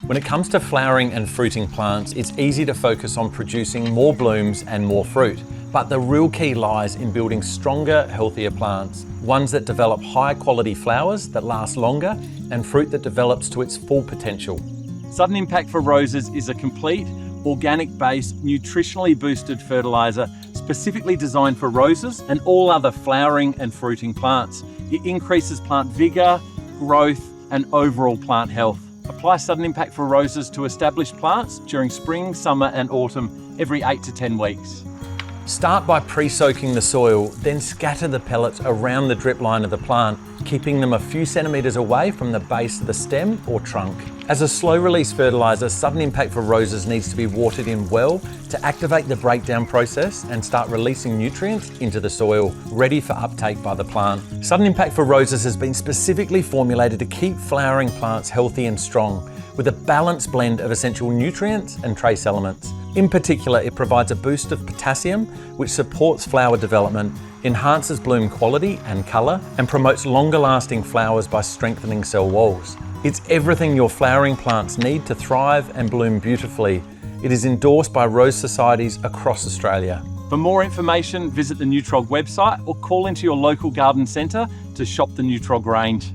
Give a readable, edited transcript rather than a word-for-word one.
When it comes to flowering and fruiting plants, it's easy to focus on producing more blooms and more fruit. But the real key lies in building stronger, healthier plants, ones that develop high quality flowers that last longer and fruit that develops to its full potential. Sudden Impact for Roses is a complete, organic-based, nutritionally boosted fertiliser specifically designed for roses and all other flowering and fruiting plants. It increases plant vigour, growth and overall plant health. Apply Sudden Impact for Roses to established plants during spring, summer and autumn every 8 to 10 weeks. Start by pre-soaking the soil, then scatter the pellets around the drip line of the plant, keeping them a few centimetres away from the base of the stem or trunk. As a slow-release fertiliser, Sudden Impact for Roses needs to be watered in well to activate the breakdown process and start releasing nutrients into the soil, ready for uptake by the plant. Sudden Impact for Roses has been specifically formulated to keep flowering plants healthy and strong, with a balanced blend of essential nutrients and trace elements. In particular, it provides a boost of potassium, which supports flower development, enhances bloom quality and colour, and promotes longer lasting flowers by strengthening cell walls. It's everything your flowering plants need to thrive and bloom beautifully. It is endorsed by rose societies across Australia. For more information, visit the Nutrog website or call into your local garden centre to shop the Nutrog range.